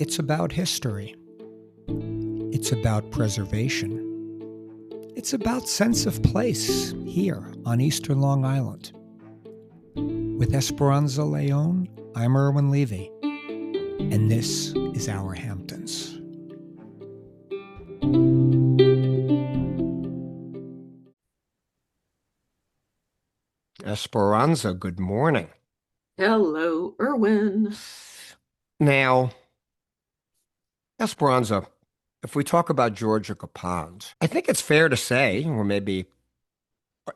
It's about history. It's about preservation. It's about sense of place here on Eastern Long Island. With Esperanza Leon, I'm Irwin Levy, and this is our Hamptons. Esperanza, good morning. Hello, Irwin. Now, Esperanza, if we talk about Georgica Pond, I think it's fair to say, or maybe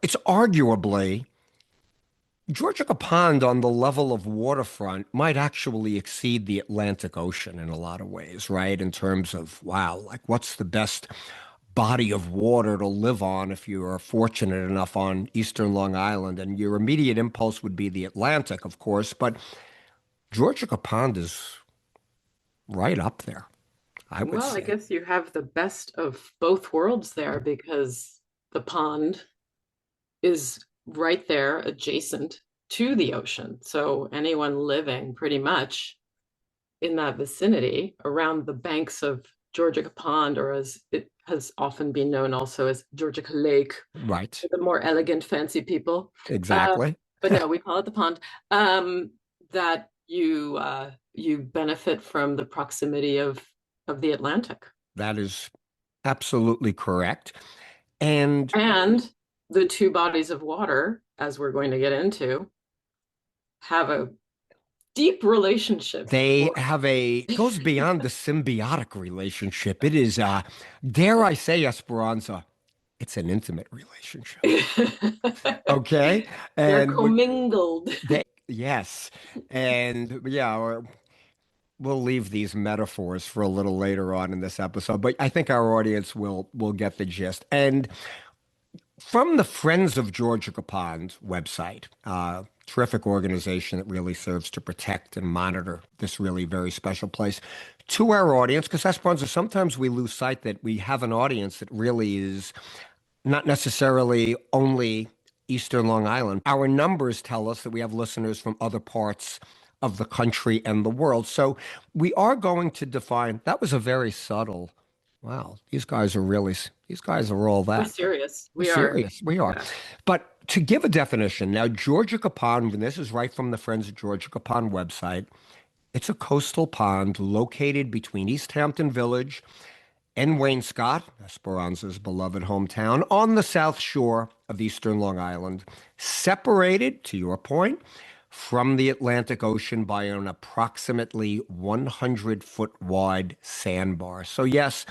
it's arguably, Georgica Pond on the level of waterfront might actually exceed the Atlantic Ocean in a lot of ways, right? In terms of, wow, like what's the best body of water to live on if you are fortunate enough on Eastern Long Island? And your immediate impulse would be the Atlantic, of course, but Georgica Pond is right up there, I would Well, I say. guess you have the best of both worlds there because the pond is right there adjacent to the ocean. So anyone living pretty much in that vicinity around the banks of Georgica Pond, or as it has often been known also as Georgica Lake, Right, for the more elegant, fancy people. Uh, exactly. but no, we call it the pond. That you benefit from the proximity of the Atlantic That is absolutely correct. And and the two bodies of water, as we're going to get into, have a deep relationship. they have it goes beyond the symbiotic relationship. It is, dare I say, Esperanza, it's an intimate relationship. Okay. They're And commingled. yes. And yeah, we'll leave these metaphors for a little later on in this episode, but I think our audience will get the gist. And from the Friends of Georgica Pond website, terrific organization that really serves to protect and monitor this really very special place, to our audience, because Esperanza, sometimes we lose sight that we have an audience that really is not necessarily only Eastern Long Island. Our numbers tell us that we have listeners from other parts of the country and the world. So we are going to define, that was a very subtle, wow, these guys are all We're that. serious. We're We are. serious. We are. Yeah. But to give a definition, now Georgica Pond, and this is right from the Friends of Georgica Pond website, it's a coastal pond located between East Hampton Village and Wainscott, Esperanza's beloved hometown, on the south shore of Eastern Long Island, separated, to your point, from the Atlantic Ocean by an approximately 100-foot wide sandbar. So yes,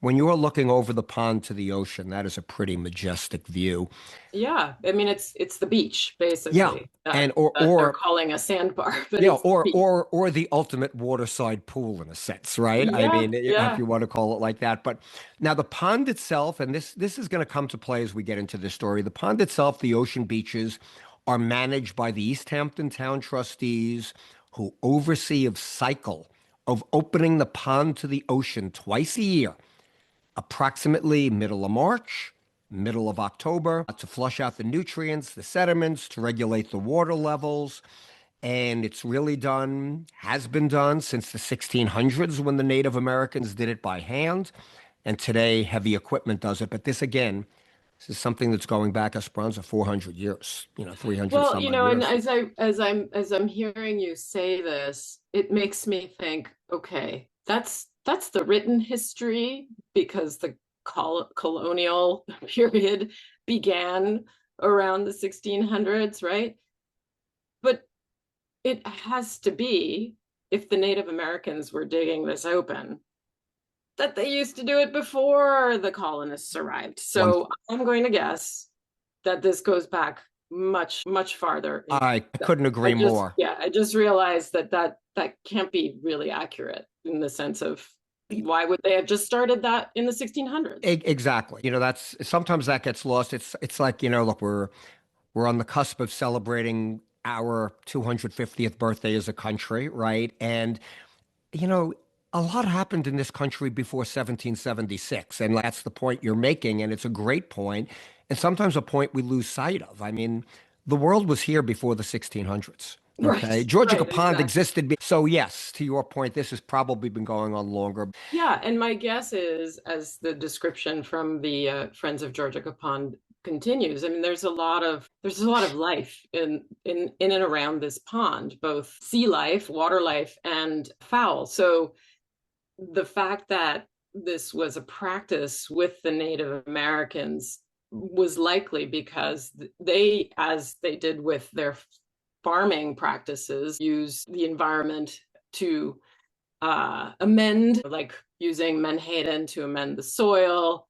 when you're looking over the pond to the ocean, that is a pretty majestic view. Yeah. I mean, it's the beach Yeah, basically and that they're calling a sandbar, but yeah, it's the beach. or the ultimate waterside pool in a sense, right? I Yeah. mean, if Yeah. you want to call it like that. But now the pond itself, and this is going to come to play as we get into this story. The pond itself, the ocean beaches, are managed by the East Hampton Town trustees, who oversee a cycle of opening the pond to the ocean twice a year, approximately middle of March, middle of October, to flush out the nutrients, the sediments, to regulate the water levels. And it's really done, has been done since the 1600s when the Native Americans did it by hand. And today, heavy equipment does it. But this, again, this is something that's going back, Esperanza, 400 years, 300 Well, some odd and years. as I'm hearing you say this, it makes me think, okay, that's the written history because the colonial period began around the 1600s, right? But it has to be, if the Native Americans were digging this open, that they used to do it before the colonists arrived. One, So I'm going to guess that this goes back much, much farther. I couldn't I agree just, more. yeah, I just realized that can't be really accurate in the sense of why would they have just started that in the 1600s? Exactly. That's sometimes that gets lost. It's like, look, we're on the cusp of celebrating our 250th birthday as a country, right? And you know, a lot happened in this country before 1776, and that's the point you're making, and it's a great point, and sometimes a point we lose sight of. I mean, the world was here before the 1600s. Okay. Right, Georgica right, Pond exactly. existed. So, yes, to your point, this has probably been going on longer. Yeah, and my guess is, as the description from the Friends of Georgica Pond continues, I mean, there's a lot of life in and around this pond, both sea life, water life, and fowl. So the fact that this was a practice with the Native Americans was likely because they, as they did with their farming practices, use the environment to amend, like using menhaden to amend the soil.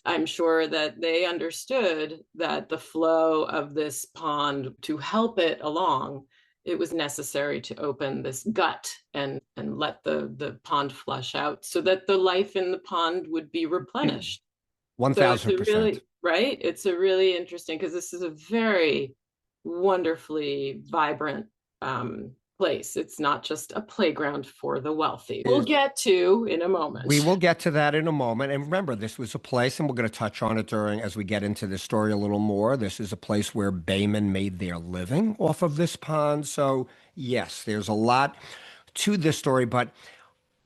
I'm sure that they understood that the flow of this pond, to help it along, it was necessary to open this gut and let the pond flush out so that the life in the pond would be replenished. So it's a 1000%. really, right? It's a really interesting, because this is a very wonderfully vibrant place. It's not just a playground for the wealthy. We'll get to in a We moment. will get to that in a moment. And remember, this was a place, and we're going to touch on it during as we get into this story a little more. This is a place where Baymen made their living off of this pond. So, yes, there's a lot to this story, but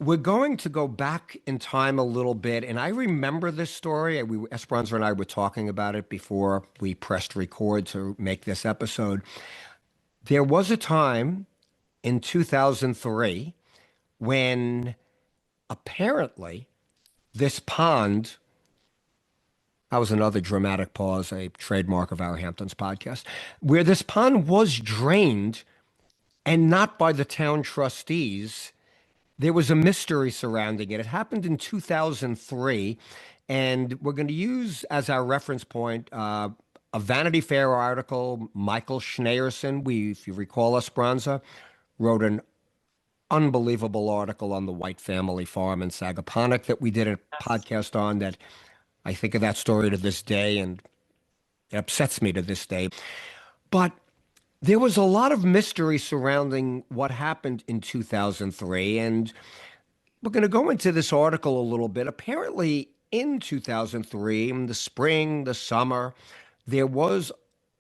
we're going to go back in time a little bit. And I remember this story. Esperanza and I were talking about it before we pressed record to make this episode. There was a time in 2003 when apparently this pond, that was another dramatic pause, a trademark of our Hamptons podcast, where this pond was drained and not by the town trustees. There was a mystery surrounding it. It happened in 2003, and we're going to use as our reference point a Vanity Fair article. Michael Schneerson, if you recall, Esperanza, wrote an unbelievable article on the White Family Farm in Sagaponack that we did a Yes. podcast on that I think of that story to this day, and it upsets me to this day. But there was a lot of mystery surrounding what happened in 2003, and we're going to go into this article a little bit. Apparently, in 2003, in the spring, the summer, there was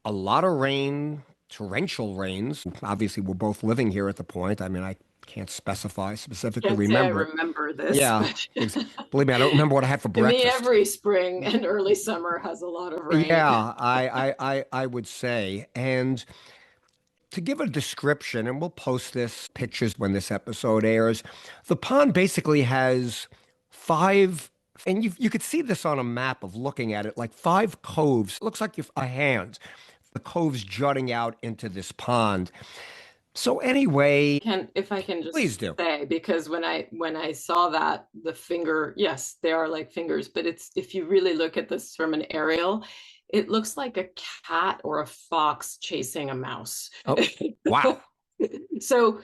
a lot of rain, torrential rains. Obviously, we're both living here at the point. I mean, I can't specify specifically, Can't say I remember it. remember this, Yeah, but believe me, I don't remember what I had for to me, breakfast. every spring and early summer has a lot of rain. Yeah, I would say. And to give a description, and we'll post this pictures when this episode airs, the pond basically has five, and you could see this on a map of looking at it, like five coves. It looks like a hand. The coves jutting out into this pond. So anyway, Can If I can please just do. say, because when I saw that, the finger, yes, they are like fingers, but it's, if you really look at this from an aerial, it looks like a cat or a fox chasing a mouse. Oh, wow. So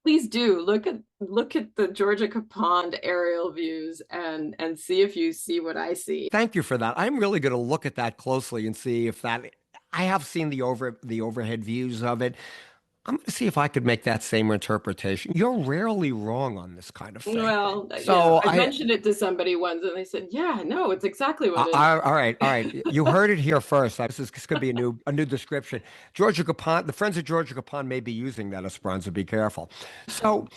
please do look at the Georgica Pond aerial views and see if you see what I see. Thank you for that. I'm really going to look at that closely and see if that. I have seen the overhead views of it. I'm going to see if I could make that same interpretation. You're rarely wrong on this kind of thing. Well, So I mentioned it to somebody once and they said, "Yeah, no, it's exactly what it is." all right, all right. You heard it here first. This could be a new description. Georgia Capon, the friends of Georgia Capon may be using that, Esperanza. Be careful. So,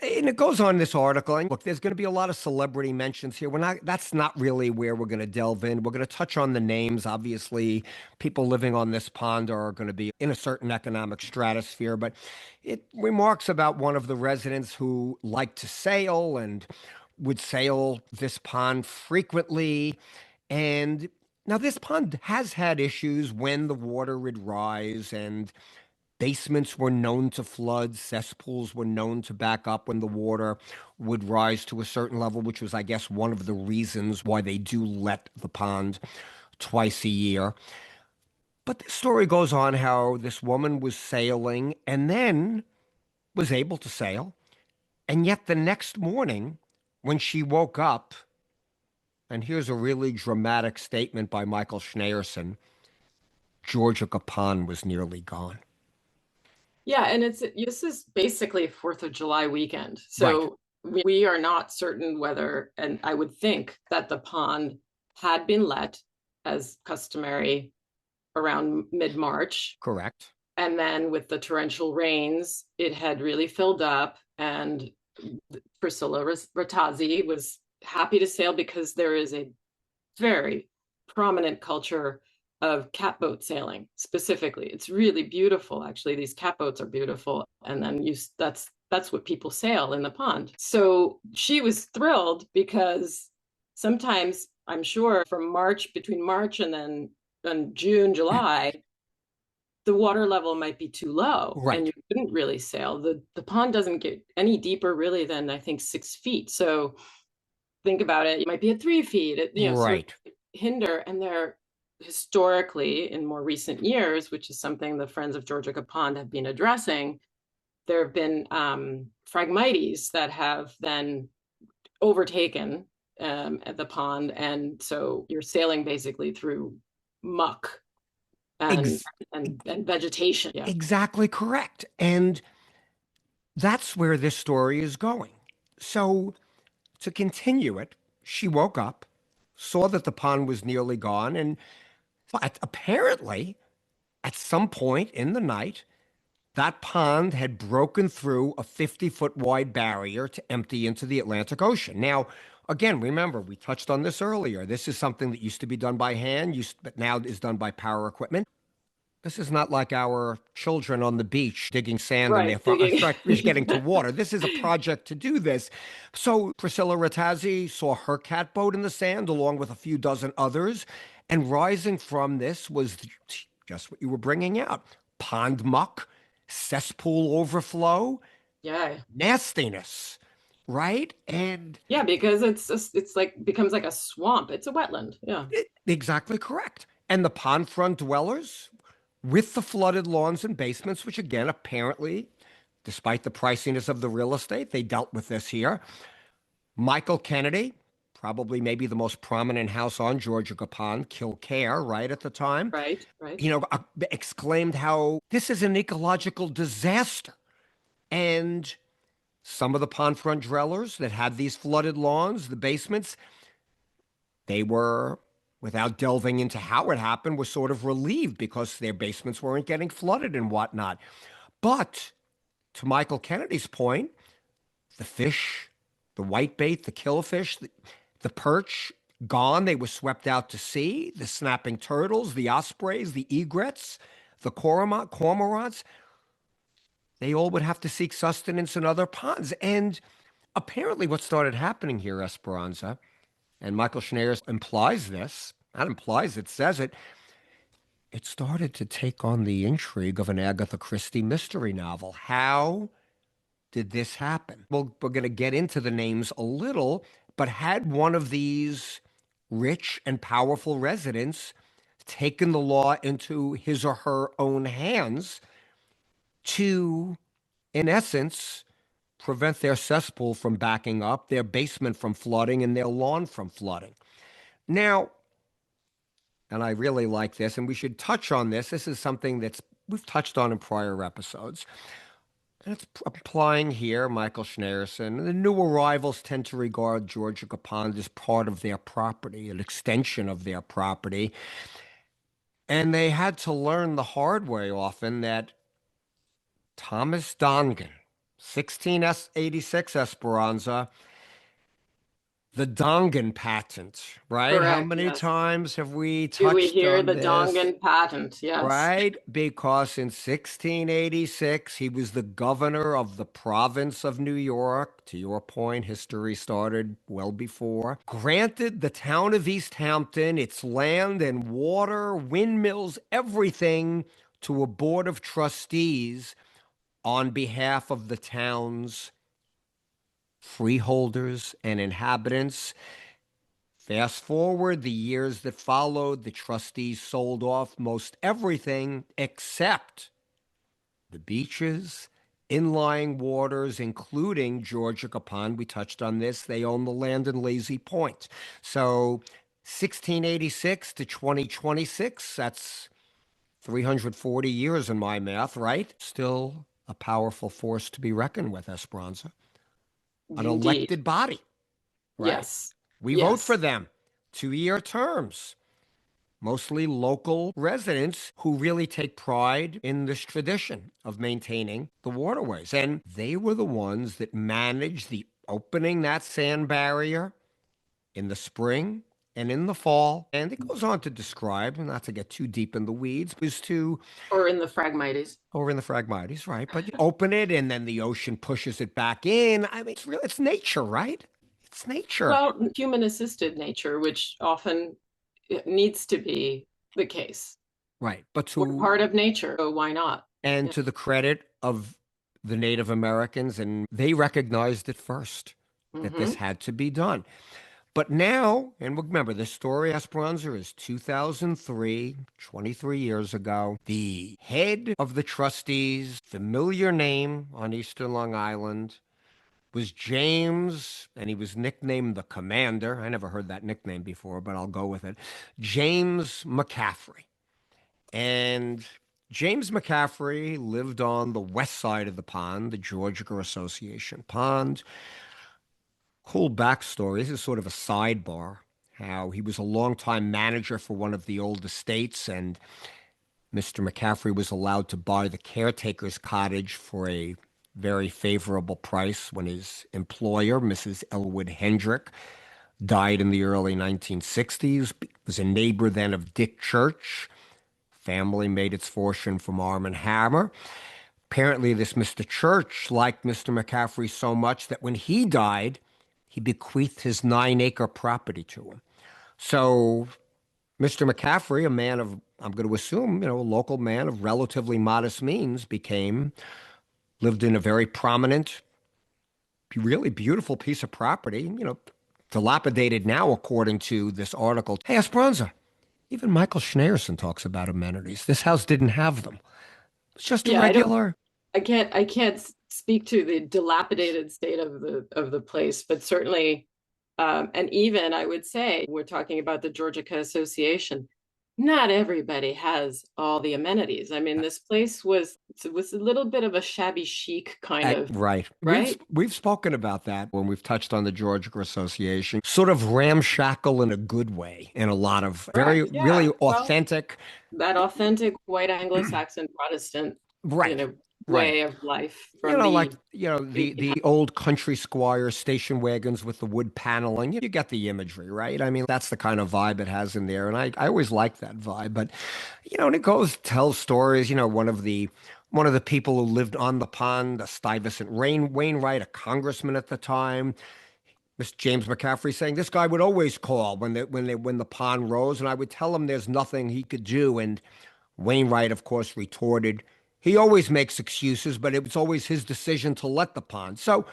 and it goes on in this article. And look, there's going to be a lot of celebrity mentions here. We're not. That's not really where we're going to delve in. We're going to touch on the names. Obviously, people living on this pond are going to be in a certain economic stratosphere. But it remarks about one of the residents who liked to sail and would sail this pond frequently. And now this pond has had issues when the water would rise and basements were known to flood, cesspools were known to back up when the water would rise to a certain level, which was, I guess, one of the reasons why they do let the pond twice a year. But the story goes on how this woman was sailing and then was able to sail. And yet the next morning, when she woke up, and here's a really dramatic statement by Michael Schneerson, Georgica Pond was nearly gone. Yeah, and this is basically Fourth of July weekend. Right. So we are not certain whether, and I would think that the pond had been let as customary around mid-March. Correct. And then with the torrential rains, it had really filled up. And Priscilla Ratazzi was happy to sail because there is a very prominent culture of catboat sailing specifically. It's really beautiful, actually. These catboats are beautiful. And then that's what people sail in the pond. So she was thrilled because sometimes I'm sure from March, between March and then June, July, the water level might be too low and Right. you couldn't really sail. The pond doesn't get any deeper really than I think 6 feet. So think about it, you might be at 3 feet, sort Right. of hinder. And they're historically in more recent years, which is something the Friends of Georgica Pond have been addressing, there have been phragmites that have then overtaken at the pond. And so you're sailing basically through muck and Ex and vegetation. Yeah. exactly correct. And that's where this story is going. So, to continue it, she woke up, saw that the pond was nearly gone, and but apparently, at some point in the night, that pond had broken through a 50-foot wide barrier to empty into the Atlantic Ocean. Now, again, remember, we touched on this earlier. This is something that used to be done by hand, but now is done by power equipment. This is not like our children on the beach digging sand in Right. there for Digging. getting to water. This is a project to do this. So Priscilla Ratazzi saw her catboat in the sand along with a few dozen others. And rising from this was just what you were bringing out: pond muck, cesspool overflow, Yeah. nastiness, right? And Yeah, because it's like becomes like a swamp. It's a wetland. Yeah. exactly correct. And the pond front dwellers with the flooded lawns and basements, which again, apparently, despite the priciness of the real estate, they dealt with this here. Michael Kennedy, probably maybe the most prominent house on Georgica Pond, Kilcare, right at the time, Right. Right. exclaimed how this is an ecological disaster. And some of the pond front dwellers that had these flooded lawns, the basements, they were, without delving into how it happened, were sort of relieved because their basements weren't getting flooded and whatnot. But to Michael Kennedy's point, the fish, the whitebait, the killfish, the perch, gone. They were swept out to sea. The snapping turtles, the ospreys, the egrets, the cormorants, they all would have to seek sustenance in other ponds. And apparently, what started happening here, Esperanza, and Michael Schneer implies this, not implies it, says it, it started to take on the intrigue of an Agatha Christie mystery novel. How did this happen? Well, we're going to get into the names a little, but had one of these rich and powerful residents taken the law into his or her own hands to, in essence, prevent their cesspool from backing up, their basement from flooding, and their lawn from flooding? Now, and I really like this, and we should touch on this. This is something that's we've touched on in prior episodes. And it's applying here, Michael Schneerson. The new arrivals tend to regard Georgica Pond as part of their property, an extension of their property. And they had to learn the hard way often that Thomas Dongan, 1686 Esperanza, the Dongan patent, right? How Correct. many Yes. times have we Do we touched hear on the this? Dongan patent? Yes. Right? Because in 1686, he was the governor of the province of New York. To your point, history started well before. Granted the town of East Hampton, its land and water, windmills, everything to a board of trustees on behalf of the town's freeholders and inhabitants. Fast forward the years that followed, the trustees sold off most everything except the beaches, inlying waters, including Georgica Pond. We touched on this. They own the land in Lazy Point. So 1686 to 2026, that's 340 years in my math, right? Still a powerful force to be reckoned with, Esperanza. An Indeed. elected body, right? Yes. We vote for Yes. them, 2-year terms. mostly local residents who really take pride in this tradition of maintaining the waterways. And they were the ones that managed the opening that sand barrier in the spring and in the fall. And it goes on to describe, not to get too deep in the weeds, is to, Or in the Phragmites. or in the Phragmites, right? But you open it and then the ocean pushes it back in. I mean, it's real, it's nature, right? It's nature. Well, human assisted nature, which often it needs to be the case. Right. But We're to, part of nature, so why not? and Yeah. to the credit of the Native Americans, and they recognized it first that this Hmm. had to be done. But now, and remember, this story, Esperanza, is 2003, 23 years ago. The head of the trustees, familiar name on Eastern Long Island, was James, and he was nicknamed the Commander. I never heard that nickname before, but I'll go with it. James McCaffrey. And James McCaffrey lived on the west side of the pond, the Georgica Association pond. Cool backstory. This is sort of a sidebar. How he was a longtime manager for one of the old estates, and Mr. McCaffrey was allowed to buy the caretaker's cottage for a very favorable price when his employer, Mrs. Elwood Hendrick, died in the early 1960s. Was a neighbor then of Dick Church. Family made its fortune from Arm& and Hammer. Apparently, this Mr. Church liked Mr. McCaffrey so much that when he died, he bequeathed his 9-acre property to him. So, Mr. McCaffrey, a man of, I'm going to assume, a local man of relatively modest means, lived in a very prominent, really beautiful piece of property, dilapidated now, according to this article. Hey, Esperanza, even Michael Schneerson talks about amenities. This house didn't have them. It's just a Yeah, I don't. regular. I can't speak to the dilapidated state of the place, but certainly, and even I would say we're talking about the Georgica Association. Not everybody has all the amenities. I mean, this place was a little bit of a shabby chic kind of, Right. We've right? we've spoken about that when we've touched on the Georgia Association. Sort of ramshackle in a good way, in a lot of very, Correct. really Yeah. Well, authentic. that authentic white Anglo-Saxon Protestant, Right. Right. way of life from Like, the the old country squire station wagons with the wood paneling. You get the imagery, right? I mean, that's the kind of vibe it has in there. And I always like that vibe. But, and it tells stories, one of the people who lived on the pond, a Stuyvesant Wainwright, a congressman at the time, Mr. James McCaffrey, saying this guy would always call when the pond rose, and I would tell him there's nothing he could do. And Wainwright, of course, retorted, he always makes excuses, but it was always his decision to let the pond. So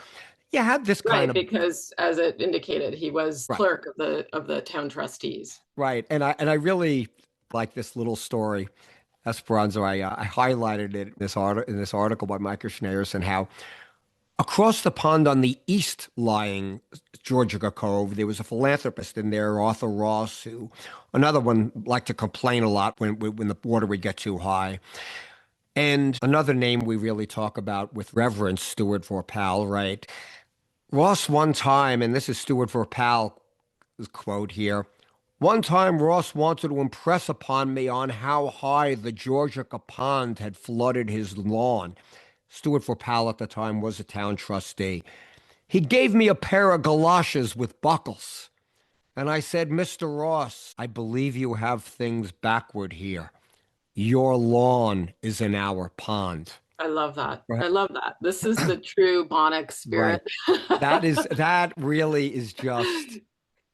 you had this kind right, of because as it indicated, he was right, clerk of the town trustees. right, and I really like this little story, Esperanza. I highlighted it in this article by Michael Schneers, and how across the pond on the east lying Georgia Cove, there was a philanthropist in there, Arthur Ross, who another one liked to complain a lot when the water would get too high. And another name we really talk about with reverence, Stewart Vorpal, right? Ross one time, and this is Stewart Vorpal's quote here. One time, Ross wanted to impress upon me on how high the Georgica Pond had flooded his lawn. Stewart Vorpal at the time was a town trustee. He gave me a pair of galoshes with buckles. And I said, Mr. Ross, I believe you have things backward here. Your lawn is in our pond. I love that. Right. I love that. This is the true Bonnick Right. spirit. That really is just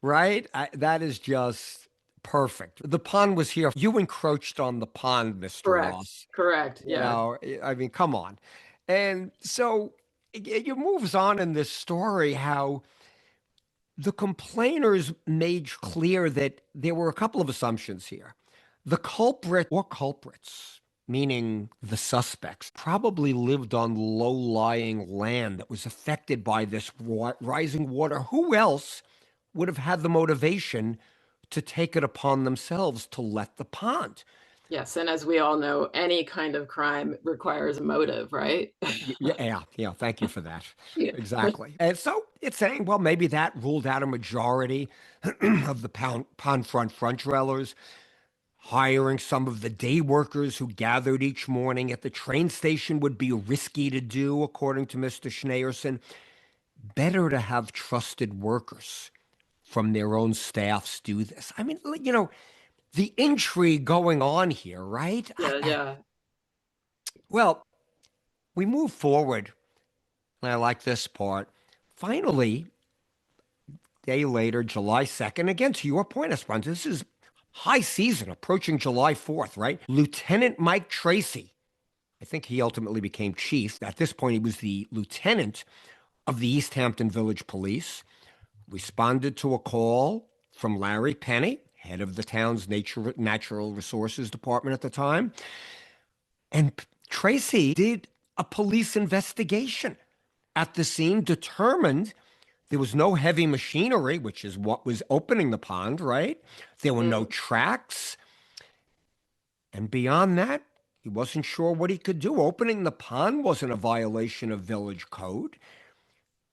right. That is just perfect. The pond was here. You encroached on the pond, Mr. Correct. Ross. Correct. Yeah. I mean, come on. And so it moves on in this story how the complainers made clear that there were a couple of assumptions here. The culprit or culprits, meaning the suspects, probably lived on low-lying land that was affected by this rising water. Who else would have had the motivation to take it upon themselves to let the pond? Yes. And as we all know, any kind of crime requires a motive, right? Yeah, yeah. Thank you for that. Yeah. Exactly. And so it's saying, well, maybe that ruled out a majority of the pond front dwellers. Hiring some of the day workers who gathered each morning at the train station would be risky to do, according to Mr. Schneerson. Better to have trusted workers from their own staffs do this. I mean, the intrigue going on here, right? Yeah, yeah. Well, we move forward, and I like this part. Finally, day later, July 2nd, again, to your point, Esperanza, this is high season approaching July 4th, right? Lieutenant Mike Tracy, I think he ultimately became chief. At this point, he was the lieutenant of the East Hampton Village Police, responded to a call from Larry Penny, head of the town's natural resources department at the time. And Tracy did a police investigation at the scene, determined there was no heavy machinery, which is what was opening the pond, right? There were no Mm, tracks. And beyond that, he wasn't sure what he could do. Opening the pond wasn't a violation of village code.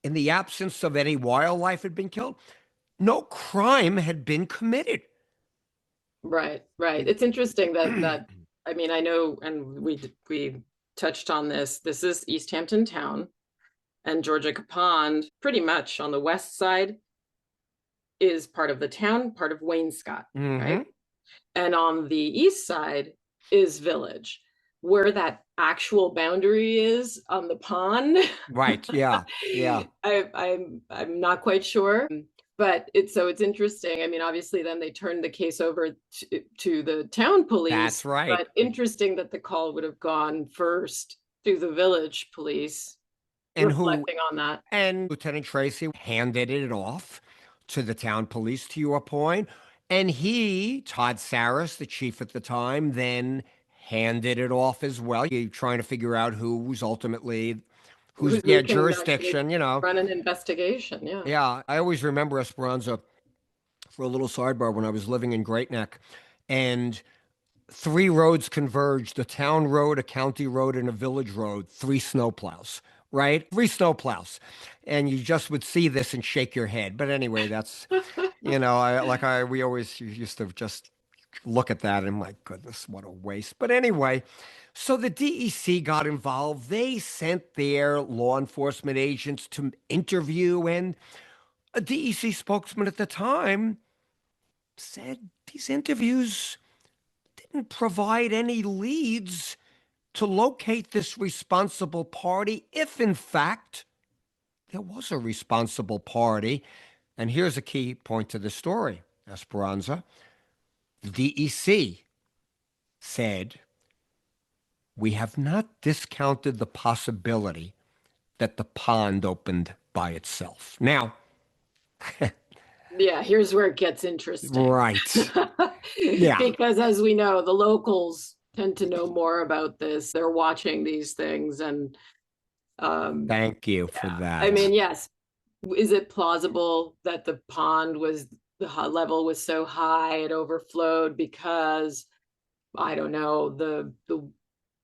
In the absence of any wildlife had been killed, no crime had been committed. right, right. It's interesting that I mean, I know, and we touched on this. This is East Hampton Town, and Georgica Pond, pretty much on the west side, is part of the town, part of Wainscott, right? Mm-hmm. And on the east side is Village. Where that actual boundary is on the pond, Right. Yeah. Yeah. I'm not quite sure. But it's interesting. I mean, obviously, then they turned the case over to the town That's police. right. But interesting that the call would have gone first to the village police. And who Reflecting on that, and Lieutenant Tracy handed it off to the town police, to your point. And he, Todd Saris, the chief at the time, then handed it off as well. You're trying to figure out who's ultimately who's who can actually jurisdiction. run an investigation? Yeah. Yeah, I always remember Esperanza for a little sidebar when I was living in Great Neck, and three roads converged: a town road, a county road, and a village road. Three snowplows, right? Three snowplows, and you just would see this and shake your head. But anyway, that's we always used to just look at that and my goodness, what a waste. But anyway, so the DEC got involved. They sent their law enforcement agents to interview, and a DEC spokesman at the time said these interviews didn't provide any leads to locate this responsible party, if in fact there was a responsible party. And here's a key point to the story, Esperanza. The DEC said, we have not discounted the possibility that the pond opened by itself. Now, Yeah, here's where it gets interesting. right. Yeah. Because as we know, the locals tend to know more about this. They're watching these things and Thank you for yeah. I that. mean, yes. Is it plausible that the pond was the level was so high it overflowed because I don't know, the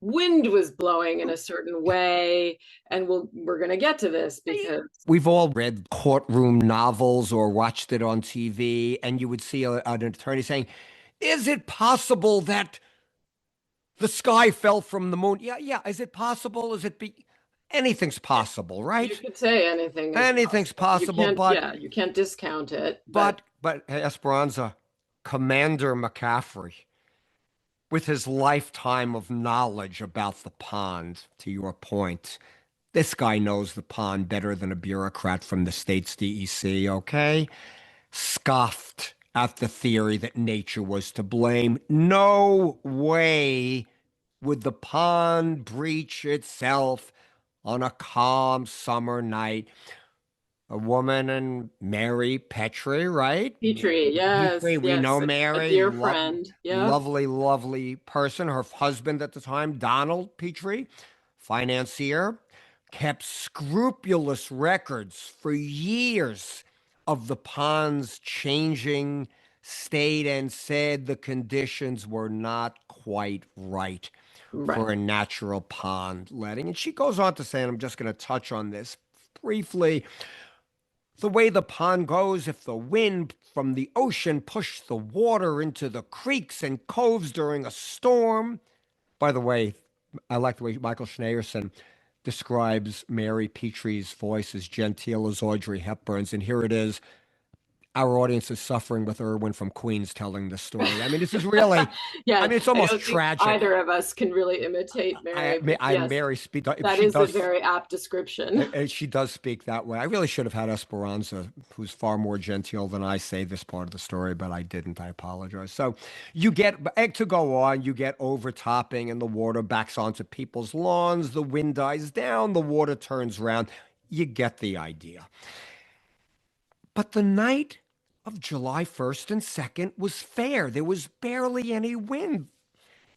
wind was blowing in a certain way, and we're going to get to this because We've all read courtroom novels or watched it on TV, and you would see an attorney saying, is it possible that the sky fell from the moon? Yeah, yeah. Is it possible? Anything's possible, you right? could say anything is Anything's possible. You possible, can't, but yeah, you can't discount it, but but Esperanza, Commander McCaffrey, with his lifetime of knowledge about the pond, to your point, this guy knows the pond better than a bureaucrat from the state's DEC, okay? Scoffed at the theory that nature was to blame. No way would the pond breach itself on a calm summer night. A woman and Mary Petrie, right? Petrie, Petrie, yes, we know yes, a Mary, dear friend. Yeah, lovely, lovely person. Her husband at the time, Donald Petrie, financier, kept scrupulous records for years of the pond's changing state and said the conditions were not quite right right. for a natural pond letting. And she goes on to say, and I'm just going to touch on this briefly, the way the pond goes, if the wind from the ocean pushed the water into the creeks and coves during a storm. By the way, I like the way Michael Schneerson describes Mary Petrie's voice as genteel as Audrey Hepburn's. And here it is. Our audience is suffering with Irwin from Queens telling the story. I mean, this is really, I Yeah, mean, it's I almost don't think tragic. either of us can really imitate Mary, but I yes, Mary speak. that She is a does. very apt description. She does speak that way. I really should have had Esperanza, who's far more genteel than I, say this part of the story, but I didn't. I apologize. So you get to go on. You get overtopping, and the water backs onto people's lawns. The wind dies down. The water turns round. You get the idea. But the night of July 1st and 2nd was fair. There was barely any wind.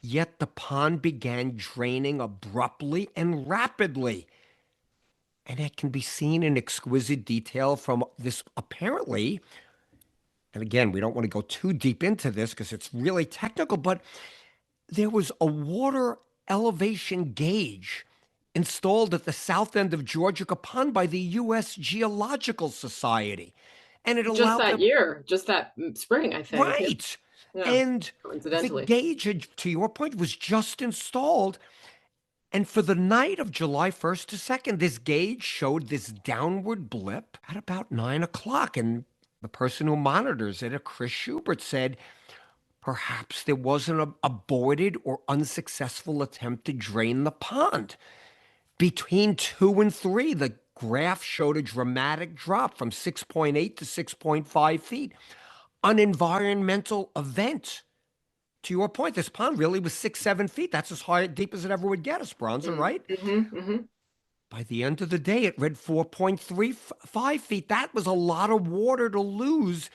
Yet the pond began draining abruptly and rapidly. And it can be seen in exquisite detail from this apparently, and again, we don't want to go too deep into this because it's really technical, but there was a water elevation gauge installed at the south end of Georgica Pond by the U.S. Geological Society. And it Just allowed that them, year, just that spring, I think. Yeah, right. yeah, And the coincidentally. gauge, to your point, was just installed. And for the night of July 1st to 2nd, this gauge showed this downward blip at about 9 o'clock. And the person who monitors it, a Chris Schubert, said perhaps there was an aborted or unsuccessful attempt to drain the pond. Between 2 and 3, the graph showed a dramatic drop from 6.8 to 6.5 feet. An environmental event. To your point, this pond really was 6, 7 feet. That's as high, deep as it ever would get, Esperanza, right? Mm-hmm. By the end of the day, it read 4.35 feet. That was a lot of water to lose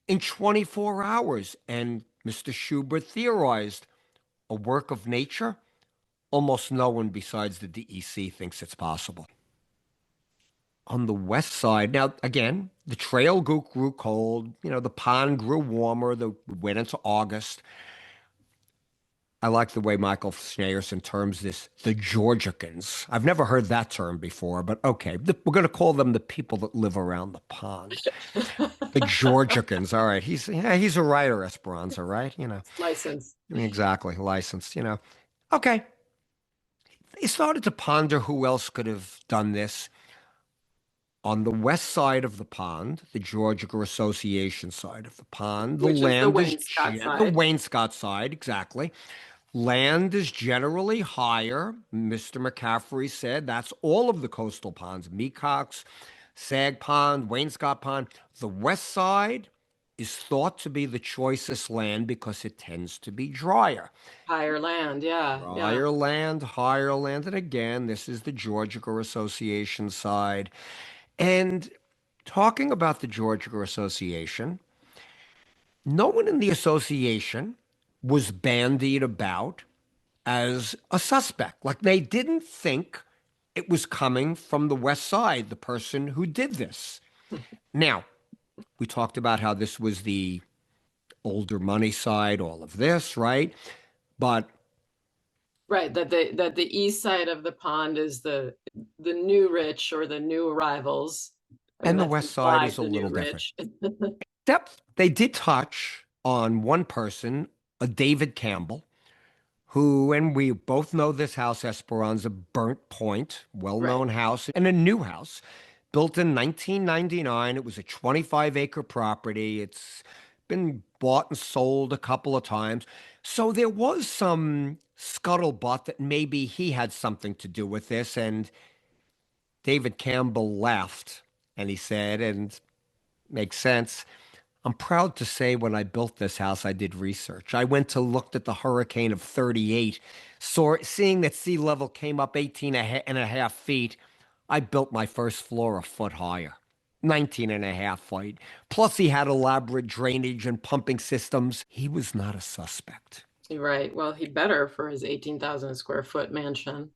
in 24 hours. And Mr. Schubert theorized a work of nature. Almost no one besides the DEC thinks it's possible. On the west side, now again, the trail grew cold. The pond grew warmer. Went into August. I like the way Michael Schneerson terms this, the Georgicans. I've never heard that term before, but okay. We're going to call them the people that live around the pond. The Georgicans. All right. He's a writer, Esperanza, right? License. Exactly. Licensed. Okay. They started to ponder who else could have done this. On the west side of the pond, the Georgica Association side of the pond, the Which is the land is Wainscot the side. Wainscot side, exactly. Land is generally higher. Mr. McCaffrey said that's all of the coastal ponds, Mecox, Sag Pond, Wainscot Pond. The west side is thought to be the choicest land because it tends to be drier. Higher land, yeah, yeah. Drier land, higher land. And again, this is the Georgica Association side. And talking about the Georgica Association, no one in the association was bandied about as a suspect. Like they didn't think it was coming from the West Side, the person who did this. Now, we talked about how this was the older money side, all of this, right? But Right, that the east side of the pond is the new rich or the new arrivals. I mean, and the that's West Side is implied, a the new little different. rich. Except they did touch on one person, a David Campbell, who, and we both know this house, Esperanza, Burnt Point, Right. well-known house, and a new house built in 1999. It was a 25-acre property. It's been bought and sold a couple of times. So there was some scuttlebutt that maybe he had something to do with this. And David Campbell left and he said, and makes sense. I'm proud to say when I built this house, I did research. I went to looked at the hurricane of 38, seeing that sea level came up 18 and a half feet. I built my first floor a foot higher, 19 and a half feet. Plus, he had elaborate drainage and pumping systems. He was not a suspect. Right. Well, he better for his 18,000 square foot mansion.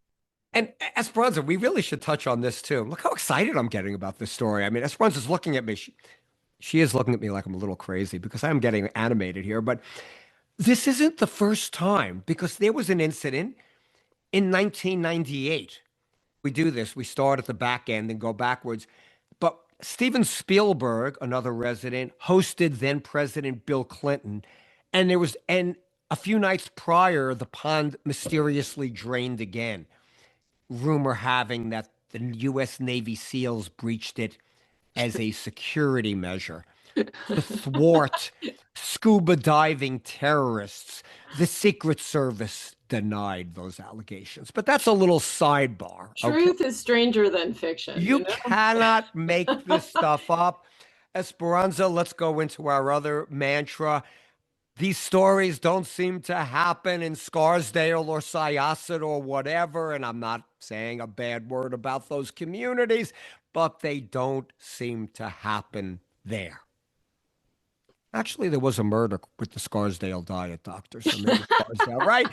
And Esperanza, we really should touch on this too. Look how excited I'm getting about this story. I mean, Esperanza's looking at me. She is looking at me like I'm a little crazy because I'm getting animated here. But this isn't the first time because there was an incident in 1998. We do this, we start at the back end and go backwards. But Steven Spielberg, another resident, hosted then President Bill Clinton. And a few nights prior, the pond mysteriously drained again. Rumor having that the U.S. Navy SEALs breached it as a security measure to thwart scuba diving terrorists. The Secret Service denied those allegations. But that's a little sidebar, okay? Truth is stranger than fiction, You you cannot make know? this stuff up. Esperanza, let's go into our other mantra. These stories don't seem to happen in Scarsdale or Syosset or whatever, and I'm not saying a bad word about those communities, but they don't seem to happen there. Actually, there was a murder with the Scarsdale diet doctor, so maybe Scarsdale, right?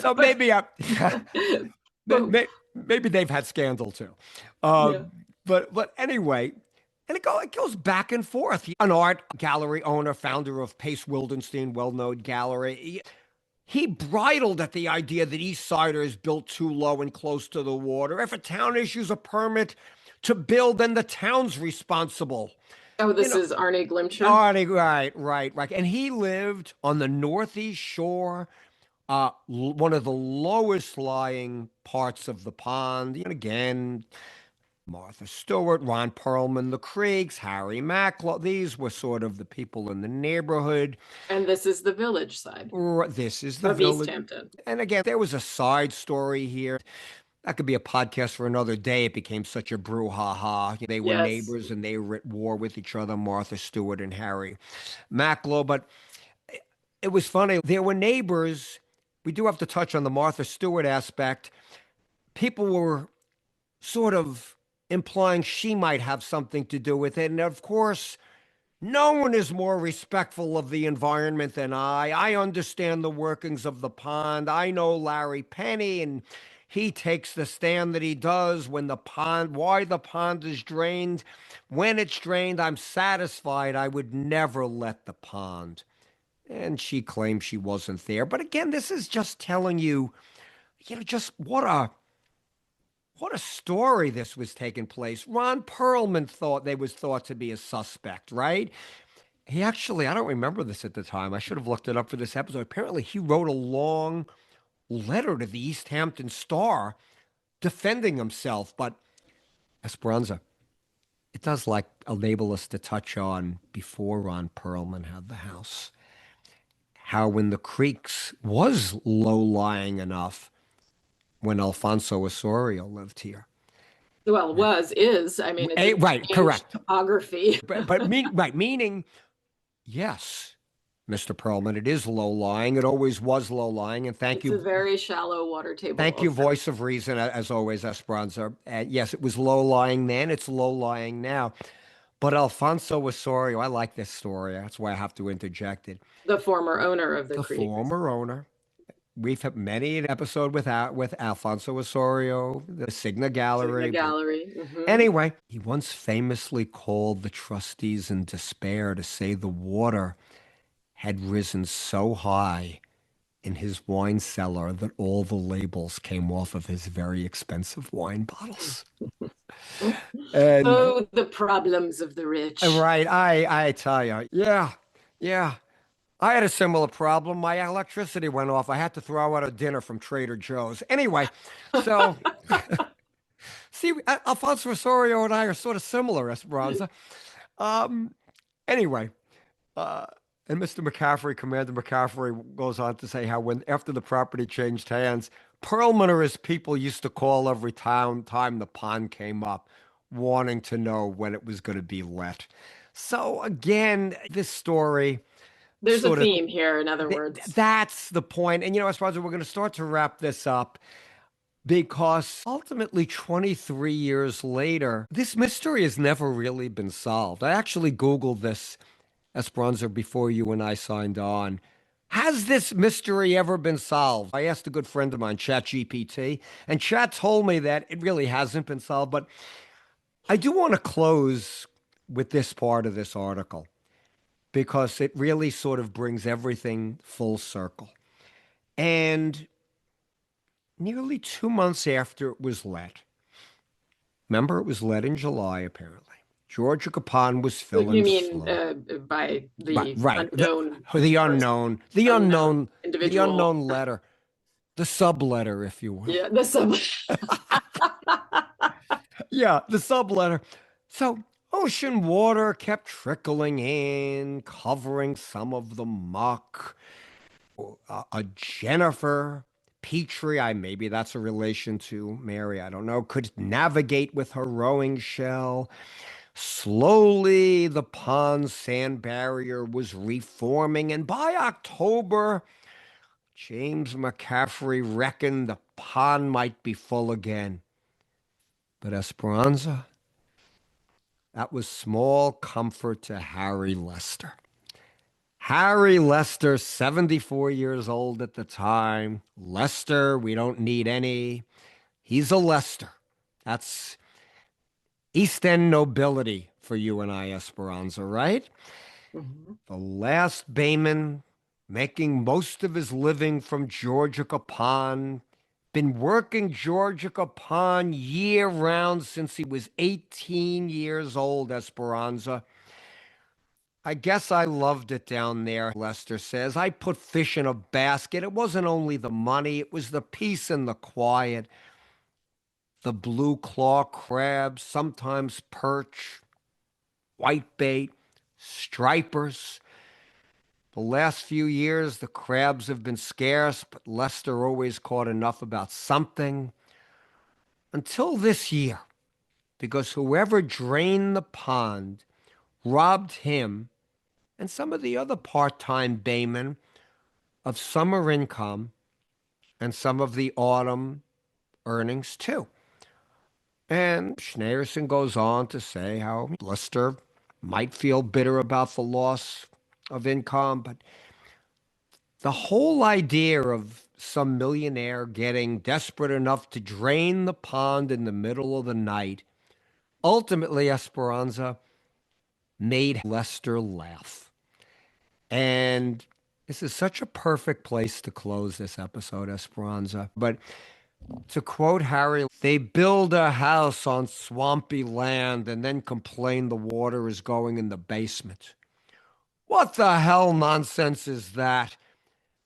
So But maybe but maybe they've had scandal too. Uh, yeah. but anyway, and it goes back and forth. An art gallery owner, founder of Pace Wildenstein, well-known gallery, he bridled at the idea that East Siders built too low and close to the water. If a town issues a permit to build, then the town's responsible. Oh, You this know, is Arnie Glimcher. right. And he lived on the northeast shore, one of the lowest lying parts of the pond. And again, Martha Stewart, Ron Perlman, the Kriegs, Harry Macklow. These were sort of the people in the neighborhood. And this is the village side This is the of East village. Hampton. And again, there was a side story here. That could be a podcast for another day. It became such a brouhaha. They were Yes. neighbors and they were at war with each other, Martha Stewart and Harry Macklow. But it was funny. There were neighbors. We do have to touch on the Martha Stewart aspect. People were sort of implying she might have something to do with it. And of course, no one is more respectful of the environment than I. I understand the workings of the pond. I know Larry Penny, and he takes the stand that he does when why the pond is drained. When it's drained, I'm satisfied. I would never let the pond. And she claimed she wasn't there. But again, this is just telling you, just what a story this was taking place. Ron Perlman thought they was thought to be a suspect, right? He actually, I don't remember this at the time. I should have looked it up for this episode. Apparently, he wrote a long letter to the East Hampton Star defending himself. But Esperanza, it does like enable us to touch on before Ron Perlman had the house, how when the Creeks was low lying enough when Alfonso Osorio lived here. Well, is. I mean, it didn't Right, change correct. topography. Meaning, yes, Mr. Perlman, it is low lying. It always was low lying. And It's a very shallow water table thank you, also. voice of reason, as always, Esperanza. Yes, it was low lying then. It's low lying now. But Alfonso Osorio, I like this story. That's why I have to interject it. The former owner of the The creek. former owner. We've had many an episode with Alfonso Osorio, the Signa Sigma Gallery. Gallery. Hmm. Anyway, he once famously called the trustees in despair to say the water had risen so high in his wine cellar that all the labels came off of his very expensive wine bottles. And Oh, the problems of the rich. right, I tell you, yeah. I had a similar problem. My electricity went off. I had to throw out a dinner from Trader Joe's. Anyway, so see, Alfonso Osorio and I are sort of similar, Esperanza. Um, anyway, uh, and Mr. McCaffrey, Commander McCaffrey, goes on to say how when after the property changed hands, Perlman or his people used to call every time the pond came up, wanting to know when it was going to be let. So again, this story There's a sort of theme here, in other words. that's the point. And I suppose we're going to start to wrap this up because ultimately 23 years later, this mystery has never really been solved. I actually Googled this, Esperanza, before you and I signed on. Has this mystery ever been solved? I asked a good friend of mine, ChatGPT, and Chat told me that it really hasn't been solved. But I do want to close with this part of this article because it really sort of brings everything full circle. And nearly 2 months after it was let, remember, it was let in July, apparently. Georgica Pond was You filling mean slow. by Right, the right. unknown The person, unknown, the unknown unknown, the individual? unknown letter, the subletter, if you will. Yeah, the sub. Yeah, the subletter. So ocean water kept trickling in, covering some of the muck. A Jennifer Petrie, maybe that's a relation to Mary, I don't know, could navigate with her rowing shell. Slowly, the pond's sand barrier was reforming, and by October, James McCaffrey reckoned the pond might be full again. But Esperanza, that was small comfort to Harry Lester. Harry Lester, 74 years old at the time. Lester, we don't need any. He's a Lester. That's East End nobility for you and I, Esperanza, right? Mhm. The last Bayman, making most of his living from Georgica Pond, been working Georgica Pond year round since he was 18 years old, Esperanza. I guess I loved it down there, Lester says. I put fish in a basket. It wasn't only the money, it was the peace and the quiet. The blue claw crabs, sometimes perch, whitebait, stripers. The last few years, the crabs have been scarce, but Lester always caught enough about something. Until this year, because whoever drained the pond robbed him and some of the other part-time baymen of summer income and some of the autumn earnings too. And Schneerson goes on to say how Lister might feel bitter about the loss of income, but the whole idea of some millionaire getting desperate enough to drain the pond in the middle of the night ultimately, Esperanza, made Lester laugh. And this is such a perfect place to close this episode, Esperanza. But to quote Harry, they build a house on swampy land and then complain the water is going in the basement. What the hell nonsense is that?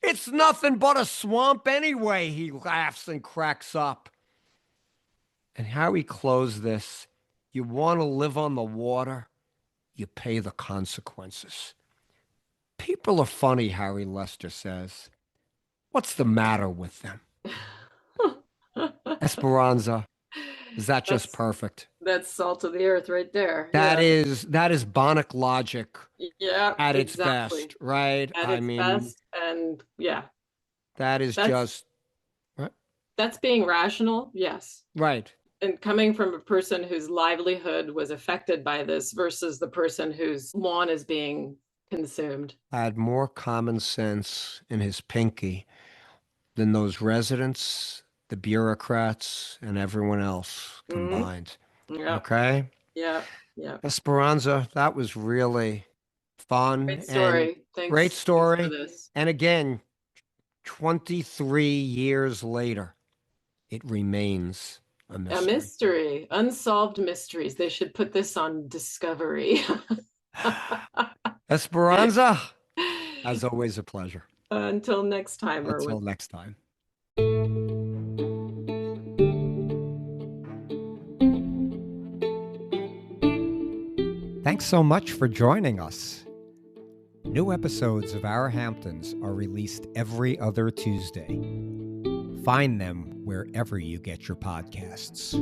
It's nothing but a swamp anyway, he laughs and cracks up. And how he closed this, you want to live on the water, you pay the consequences. People are funny, Harry Lester says. What's the matter with them? Esperanza, is that just That's perfect? that's salt of the earth right there. That Yeah. is that is Bonic logic Yeah, at its exactly. best, right? At I its mean, best. And yeah, that is that's just right. that's being rational, yes. Right. And coming from a person whose livelihood was affected by this versus the person whose lawn is being consumed. Had more common sense in his pinky than those residents, the bureaucrats, and everyone else Hmm. combined. Yeah, Okay? yeah, yeah. Esperanza, that was really Great fun and story. great Thanks for story. this. And again, 23 years later, it remains a A mystery. mystery, unsolved mysteries. They should put this on Discovery. Esperanza, as always, a pleasure. Until next time, Irwin. Until next time. Thanks so much for joining us. New episodes of Our Hamptons are released every other Tuesday. Find them wherever you get your podcasts.